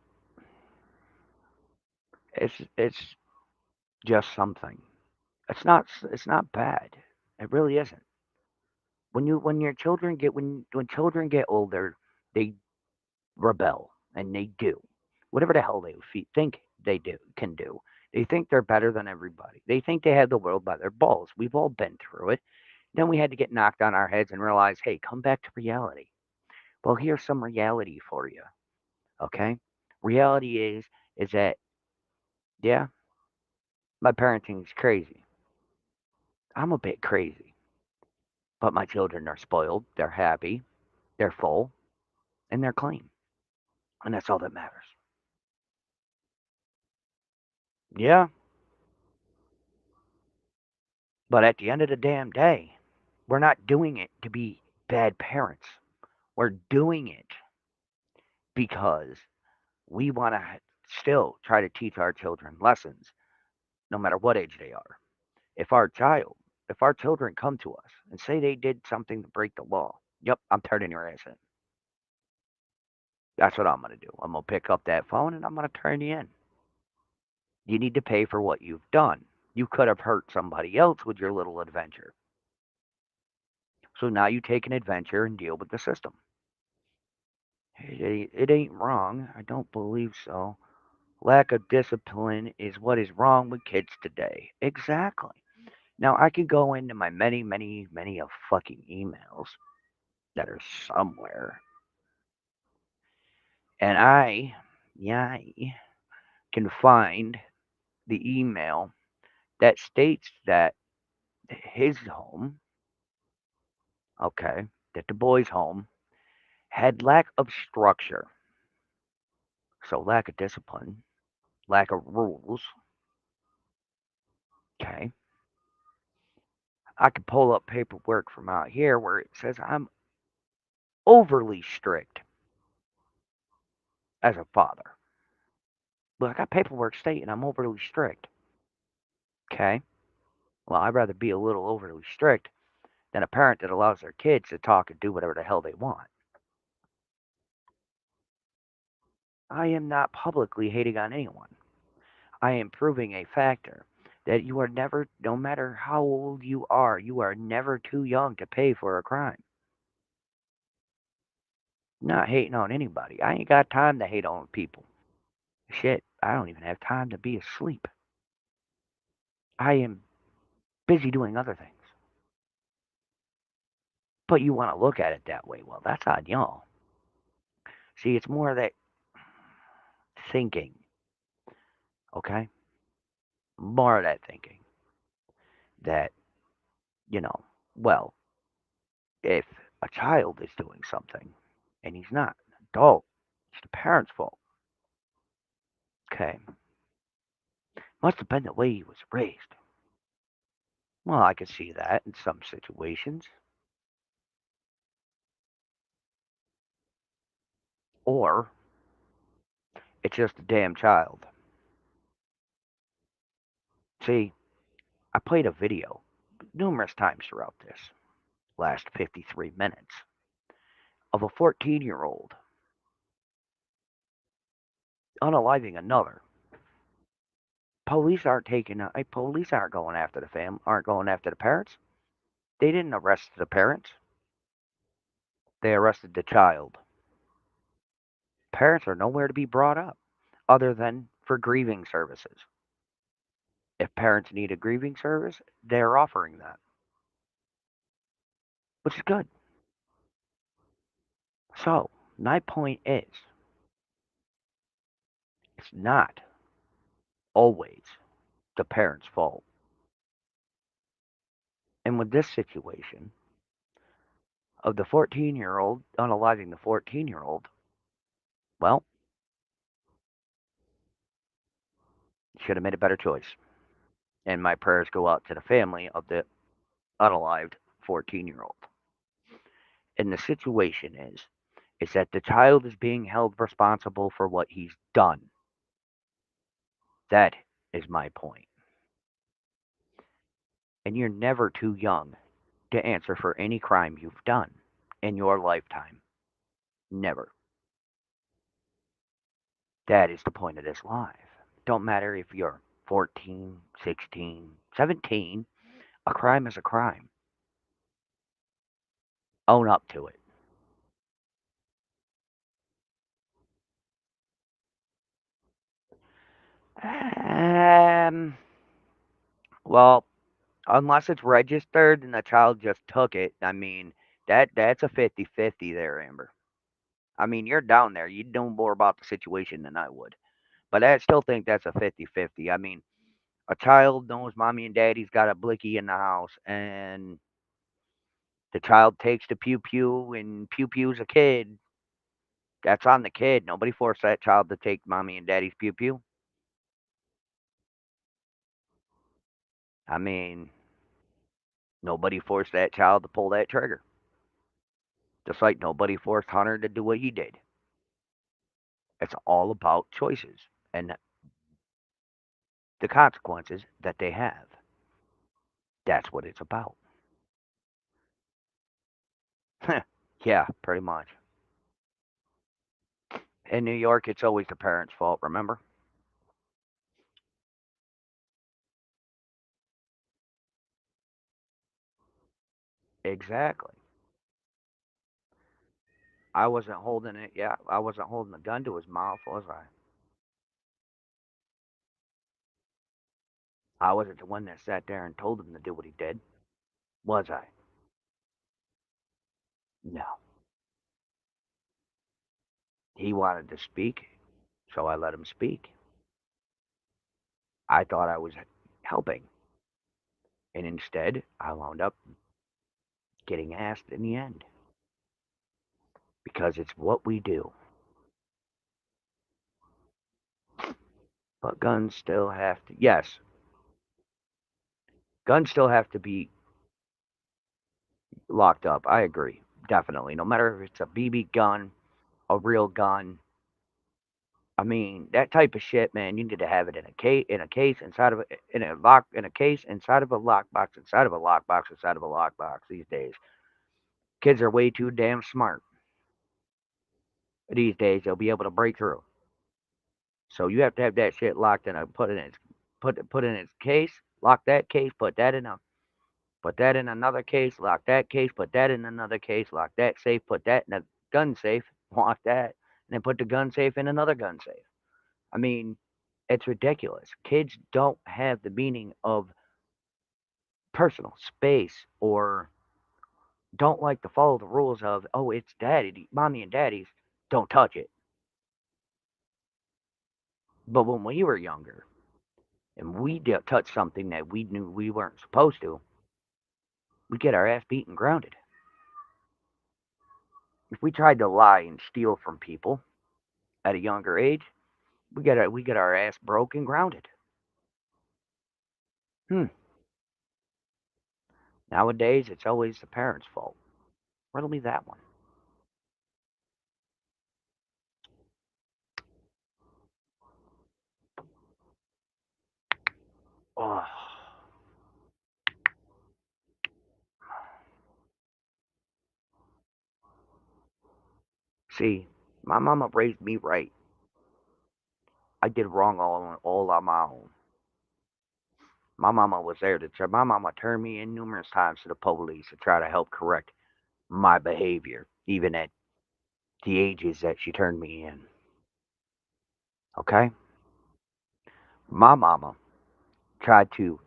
it's just something. It's not bad. It really isn't. When children get older, they rebel and they do whatever the hell they think can do. They think they're better than everybody. They think they have the world by their balls. We've all been through it. Then we had to get knocked on our heads and realize, hey, come back to reality. Well, here's some reality for you. Okay? Reality is that yeah, my parenting is crazy. I'm a bit crazy. But my children are spoiled, they're happy, they're full, and they're clean. And that's all that matters. Yeah, but at the end of the damn day, we're not doing it to be bad parents. We're doing it because we want to still try to teach our children lessons, no matter what age they are. If our children come to us and say they did something to break the law, yep, I'm turning your ass in. That's what I'm going to do. I'm going to pick up that phone and I'm going to turn you in. You need to pay for what you've done. You could have hurt somebody else with your little adventure. So now you take an adventure and deal with the system. It ain't wrong. I don't believe so. Lack of discipline is what is wrong with kids today. Exactly. Now I could go into my many of fucking emails that are somewhere. And I can find the email that states that his home, okay, that the boy's home had lack of structure. So lack of discipline, lack of rules. Okay. I could pull up paperwork from out here where it says I'm overly strict as a father. But I got paperwork stating I'm overly strict. Okay. Well, I'd rather be a little overly strict than a parent that allows their kids to talk and do whatever the hell they want. I am not publicly hating on anyone. I am proving a factor that you are never, no matter how old you are never too young to pay for a crime. Not hating on anybody. I ain't got time to hate on people. Shit, I don't even have time to be asleep. I am busy doing other things. But you want to look at it that way. Well, that's on y'all. See, it's more that thinking, okay? More of that thinking that, you know, well, if a child is doing something and he's not an adult, it's the parent's fault. Okay. Must have been the way he was raised. Well, I could see that in some situations. Or it's just a damn child. See, I played a video numerous times throughout this last 53 minutes of a 14-year-old unaliving another. Police aren't going after aren't going after the parents. They didn't arrest the parents. They arrested the child. Parents are nowhere to be brought up other than for grieving services. If parents need a grieving service, they're offering that, which is good. So, my point is, it's not always the parent's fault. And with this situation of the 14-year-old unaliving the 14-year-old, well, should have made a better choice. And my prayers go out to the family of the unalived 14-year-old. And the situation is that the child is being held responsible for what he's done. That is my point. And you're never too young to answer for any crime you've done in your lifetime. Never. That is the point of this life. Don't matter if you're 14, 16, 17, a crime is a crime. Own up to it. Well, unless it's registered and the child just took it, I mean, that's a 50-50 there, Amber. I mean, you're down there. You know more about the situation than I would. But I still think that's a 50-50. I mean, a child knows mommy and daddy's got a blicky in the house, and the child takes the pew pew, and pew pew's a kid. That's on the kid. Nobody forced that child to take mommy and daddy's pew pew. I mean, nobody forced that child to pull that trigger. Just like nobody forced Hunter to do what he did. It's all about choices and the consequences that they have. That's what it's about. Yeah, pretty much. In New York, it's always the parents' fault, remember? Exactly. I wasn't holding it. Yeah, I wasn't holding the gun to his mouth, was I? I wasn't the one that sat there and told him to do what he did, was I? No. He wanted to speak, so I let him speak. I thought I was helping, and instead, I wound up getting asked in the end because it's what we do. But guns still have to, yes, guns still have to be locked up. I agree, definitely. No matter if it's a BB gun, a real gun. I mean, that type of shit, man. You need to have it in a case inside of in a case inside of a lockbox inside of a lockbox inside of a lockbox. These days, kids are way too damn smart. These days, they'll be able to break through. So you have to have that shit locked in a put in its case, lock that case, put that in another case, lock that case, put that in another case, lock that safe, put that in a gun safe, lock that, and then put the gun safe in another gun safe. I mean, it's ridiculous. Kids don't have the meaning of personal space or don't like to follow the rules of, oh, it's daddy, mommy and daddy's, don't touch it. But when we were younger and we touched something that we knew we weren't supposed to, we get our ass beat and grounded. If we tried to lie and steal from people at a younger age, we get our ass broke and grounded. Hmm. Nowadays, it's always the parents' fault. Riddle me that one. Oh. See, my mama raised me right. I did wrong all on my own. My mama was there to my mama turned me in numerous times to the police to try to help correct my behavior, even at the ages that she turned me in. Okay? My mama tried to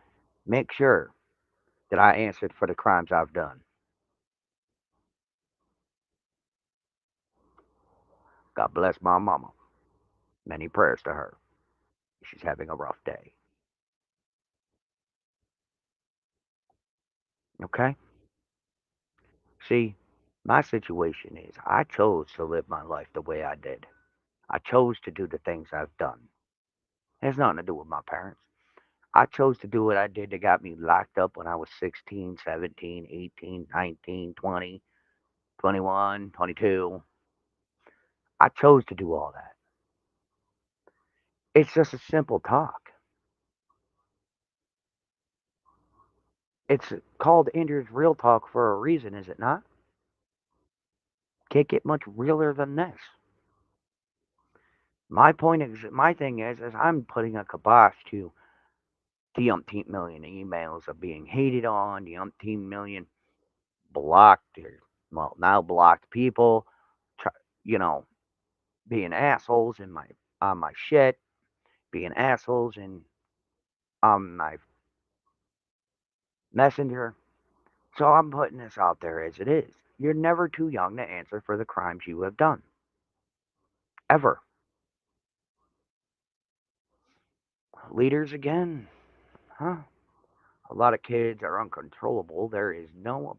make sure that I answered for the crimes I've done. God bless my mama. Many prayers to her. She's having a rough day. Okay? See, my situation is I chose to live my life the way I did. I chose to do the things I've done. It has nothing to do with my parents. I chose to do what I did that got me locked up when I was 16, 17, 18, 19, 20, 21, 22. I chose to do all that. It's just a simple talk. It's called Andrew's Real Talk for a reason, is it not? Can't get much realer than this. My thing is I'm putting a kibosh to the umpteen million emails of being hated on, the umpteen million blocked, or, well, now blocked people, you know, being assholes in my on my shit, being assholes and on my messenger. So I'm putting this out there as it is. You're never too young to answer for the crimes you have done. Ever. Leaders again. Huh? A lot of kids are uncontrollable. There is no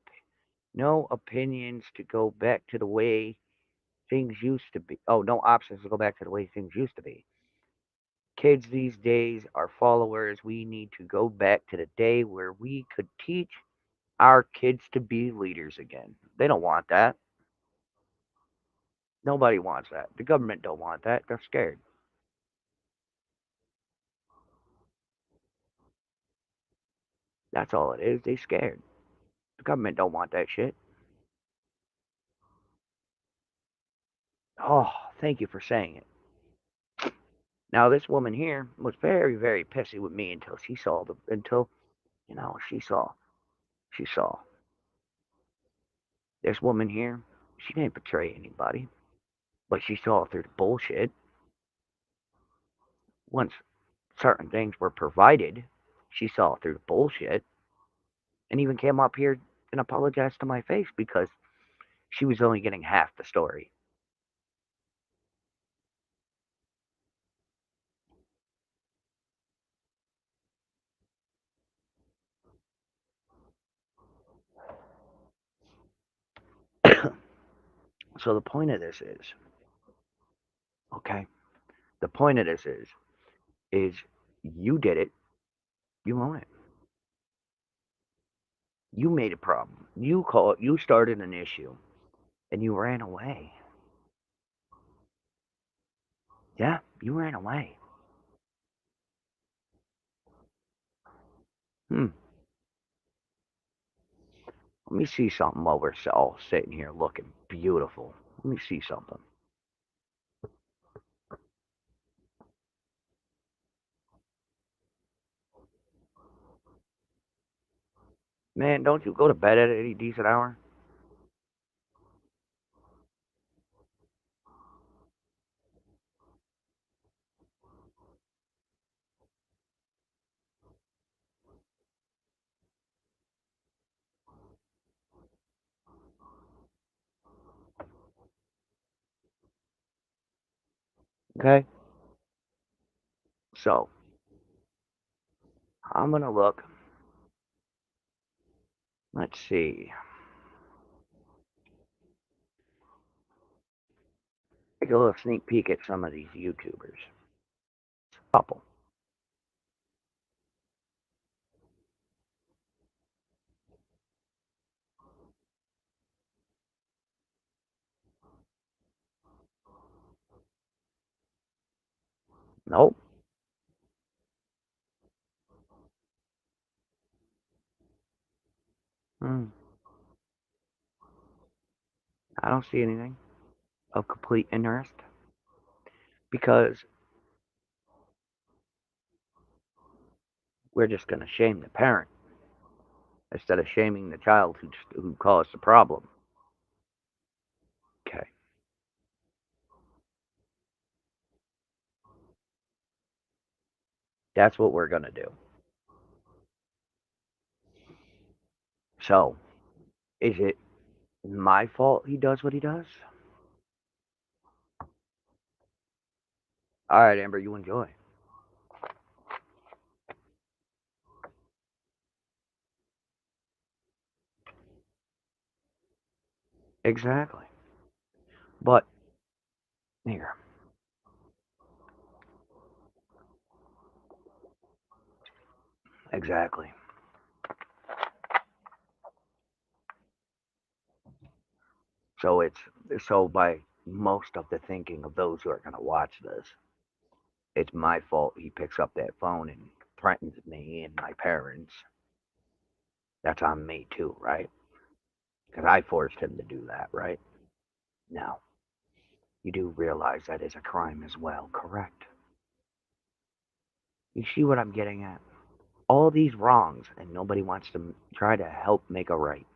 opinions to go back to the way things used to be. Oh, no options to go back to the way things used to be. Kids these days are followers. We need to go back to the day where we could teach our kids to be leaders again. They don't want that. Nobody wants that. The government don't want that. They're scared. That's all it is. They scared. The government don't want that shit. Oh, thank you for saying it. Now this woman here was very, very pissy with me until she saw she saw this woman here. She didn't betray anybody, but she saw through the bullshit. Once certain things were provided, she saw through the bullshit and even came up here and apologized to my face because she was only getting half the story. So the point of this is, okay, the point of this is you did it, you own it. You made a problem. You started an issue, and you ran away. Yeah, you ran away. Hmm. Let me see something while we're all sitting here looking beautiful. Let me see something. Man, don't you go to bed at any decent hour? Okay? So, I'm gonna look. Let's see. Take a little sneak peek at some of these YouTubers. Couple. Nope. Hmm. I don't see anything of complete interest because we're just gonna shame the parent instead of shaming the child who caused the problem. Okay. That's what we're gonna do. So, is it my fault he does what he does? All right, Amber, you enjoy. Exactly. But here, exactly. So by most of the thinking of those who are going to watch this, it's my fault he picks up that phone and threatens me and my parents. That's on me too, right? Because I forced him to do that, right? Now, you do realize that is a crime as well, correct? You see what I'm getting at? All these wrongs, and nobody wants to try to help make a right.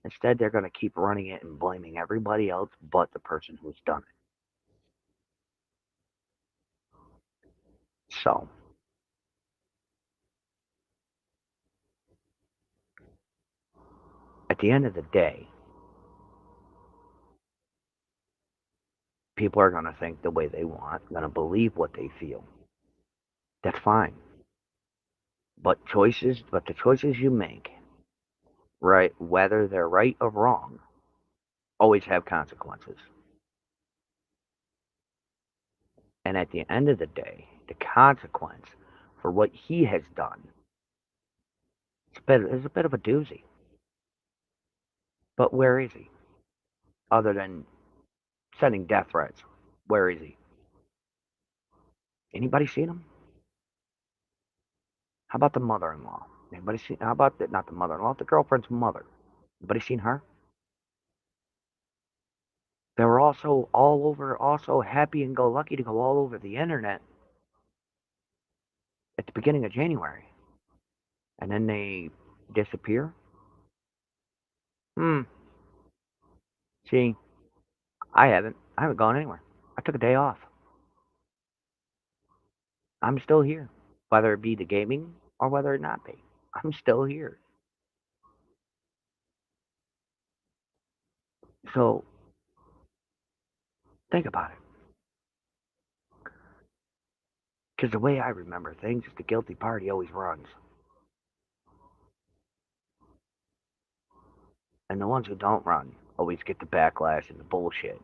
Instead, they're going to keep running it and blaming everybody else but the person who's done it. So, at the end of the day, people are going to think the way they want, going to believe what they feel. That's fine. But the choices you make, right, whether they're right or wrong, always have consequences. And at the end of the day, the consequence for what he has done is a bit of a doozy. But where is he? Other than sending death threats, where is he? Anybody seen him? How about the mother-in-law? Anybody seen? How about not the mother-in-law, the girlfriend's mother? Anybody seen her? They were also all over, also happy and go lucky to go all over the internet at the beginning of January, and then they disappear. Hmm. See, I haven't. I haven't gone anywhere. I took a day off. I'm still here, whether it be the gaming or whether it not be. I'm still here. So think about it. Because the way I remember things is the guilty party always runs. And the ones who don't run always get the backlash and the bullshit.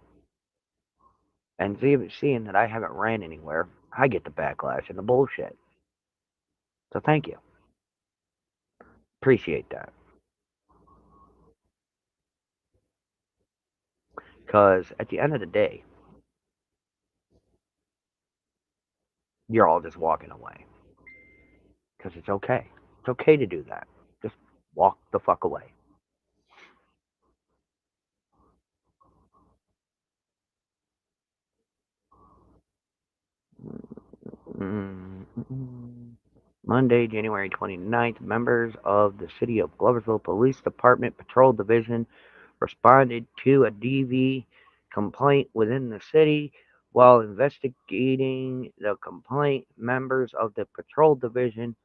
And seeing that I haven't ran anywhere, I get the backlash and the bullshit. So thank you. Appreciate that. Because at the end of the day, you're all just walking away. Because it's okay. It's okay to do that. Just walk the fuck away. Monday, January 29th, members of the City of Gloversville Police Department Patrol Division responded to a DV complaint within the city. While investigating the complaint, members of the Patrol Division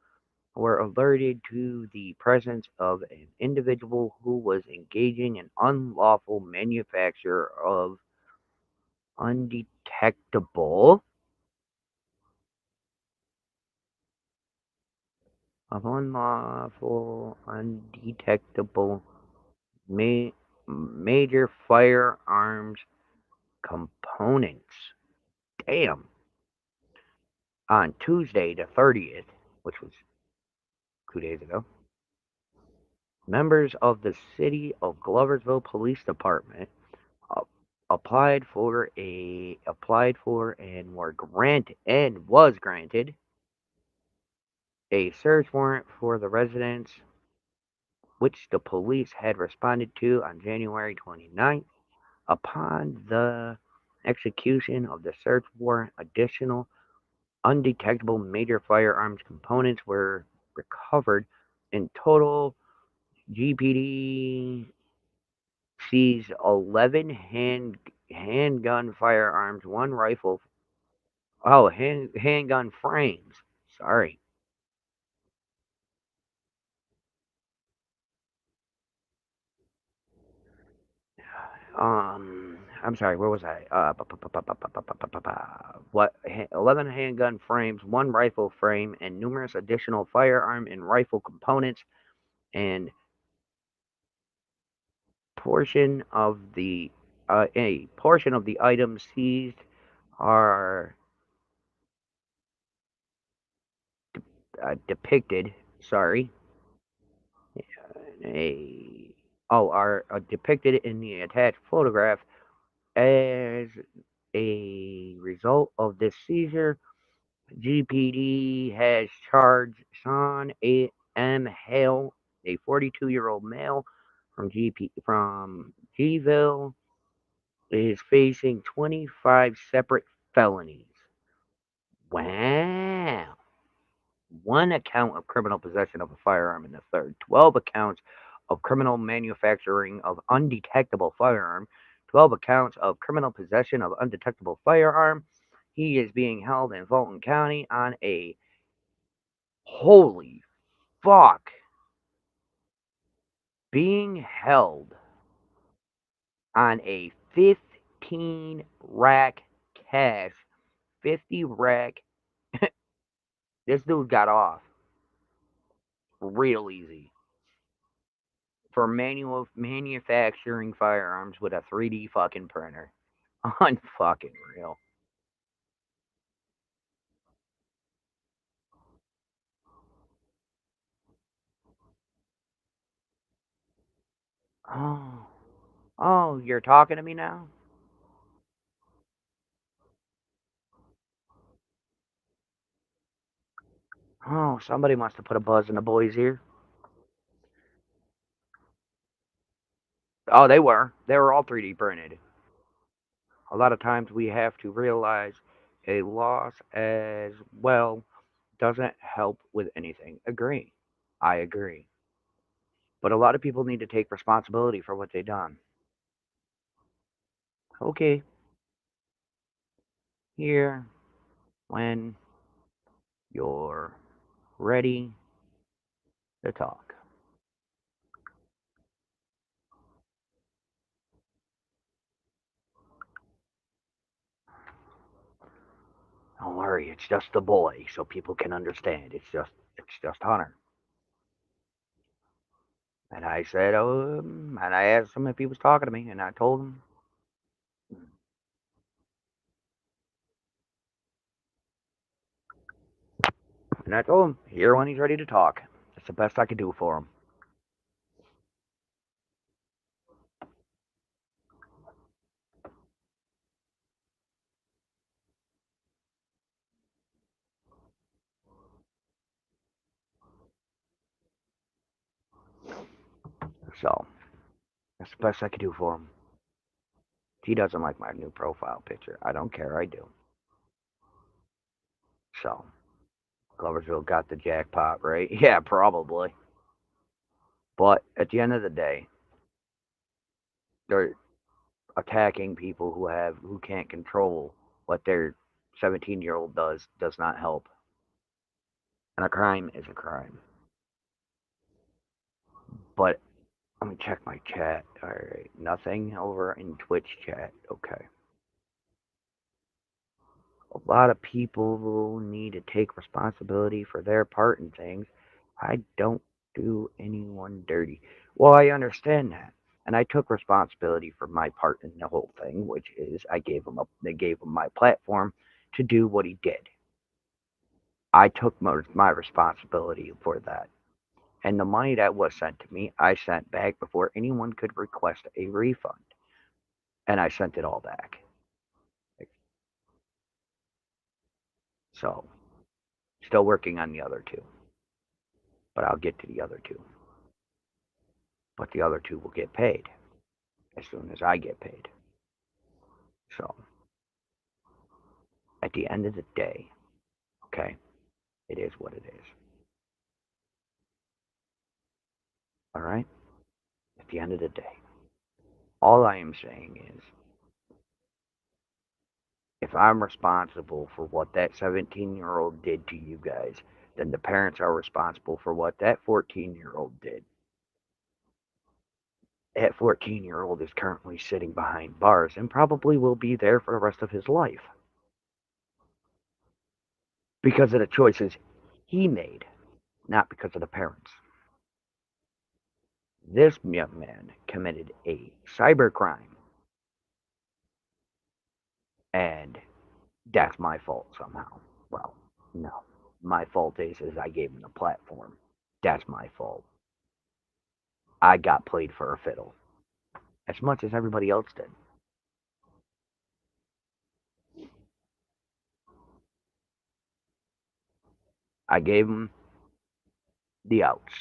were alerted to the presence of an individual who was engaging in unlawful manufacture of undetectable undetectable major firearms components. Damn. On Tuesday the 30th, which was 2 days ago, members of the City of Gloversville Police Department applied for and was granted a search warrant for the residence, which the police had responded to on January 29th. Upon the execution of the search warrant, additional undetectable major firearms components were recovered. In total, GPD seized 11 handgun firearms, one rifle. Oh, handgun frames. Sorry. I'm sorry. Where was I? What? 11 handgun frames, one rifle frame, and numerous additional firearm and rifle components, and portion of the a portion of the items seized are depicted. Sorry. Are depicted in the attached photograph. As a result of this seizure, GPD has charged Sean M. Hale, a 42-year-old male from Gville, is facing 25 separate felonies. Wow. One account of criminal possession of a firearm in the third, 12 accounts of criminal manufacturing of undetectable firearm, 12 accounts of criminal possession of undetectable firearm, He is being held in Fulton County on a holy fuck. Being held on a 15 rack cash. 50 rack. This dude got off real easy for manufacturing firearms with a 3D fucking printer. Unfucking real. Oh. Oh, you're talking to me now? Oh, somebody must have put a buzz in the boy's ear. Oh, they were. They were all 3D printed. A lot of times we have to realize a loss as well doesn't help with anything. Agree. I agree. But a lot of people need to take responsibility for what they done. Okay. Here, when you're ready to talk. Don't worry, it's just the boy, so people can understand. It's just Hunter. And I said, and I asked him if he was talking to me, and I told him. And I told him, here when he's ready to talk. That's the best I could do for him. So, that's the best I could do for him. He doesn't like my new profile picture. I don't care, I do. So, Gloversville got the jackpot, right? Yeah, probably. But at the end of the day, they're attacking people who can't control what their 17-year-old does not help. And a crime is a crime. But let me check my chat. Alright, nothing over in Twitch chat. Okay. A lot of people need to take responsibility for their part in things. I don't do anyone dirty. Well, I understand that. And I took responsibility for my part in the whole thing, which is they gave him my platform to do what he did. I took my responsibility for that. And the money that was sent to me, I sent back before anyone could request a refund. And I sent it all back. So, still working on the other two. But I'll get to the other two. But the other two will get paid as soon as I get paid. So, at the end of the day, okay, it is what it is. All right? At the end of the day, all I am saying is if I'm responsible for what that 17-year-old did to you guys, then the parents are responsible for what that 14-year-old did. That 14-year-old is currently sitting behind bars and probably will be there for the rest of his life because of the choices he made, not because of the parents. This young man committed a cybercrime, and that's my fault somehow. Well, no. My fault is I gave him the platform. That's my fault. I got played for a fiddle as much as everybody else did. I gave him the outs.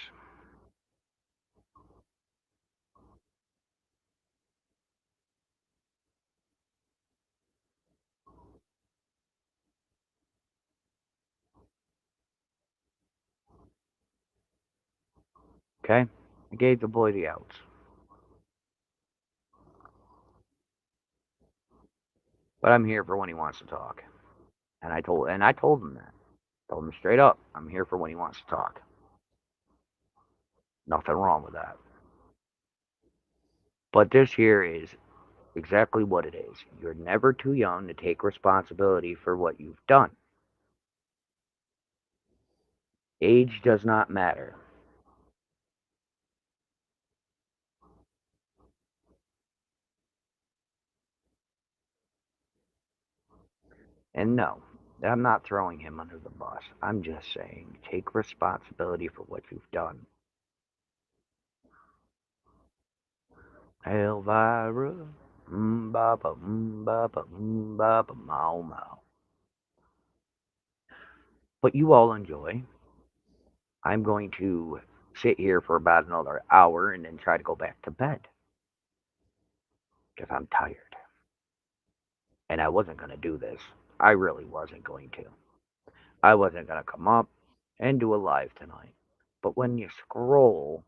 Okay? I gave the boy the outs. But I'm here for when he wants to talk. And I told him that. Told him straight up, I'm here for when he wants to talk. Nothing wrong with that. But this here is exactly what it is. You're never too young to take responsibility for what you've done. Age does not matter. And no, I'm not throwing him under the bus. I'm just saying, take responsibility for what you've done. Elvira, baba, baba, baba, mau, mau. But you all enjoy. I'm going to sit here for about another hour and then try to go back to bed. Because I'm tired. And I wasn't going to do this. I really wasn't going to. I wasn't going to come up and do a live tonight. But when you scroll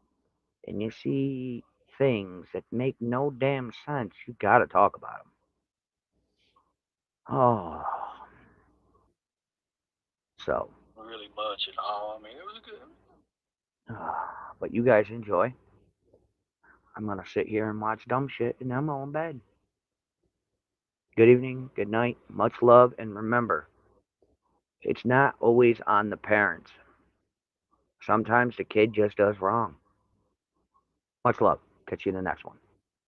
and you see things that make no damn sense, you got to talk about them. Oh. So. Really much at all. I mean, it was good. But you guys enjoy. I'm going to sit here and watch dumb shit and I'm going to bed. Good evening, good night, much love, and remember, it's not always on the parents. Sometimes the kid just does wrong. Much love. Catch you in the next one.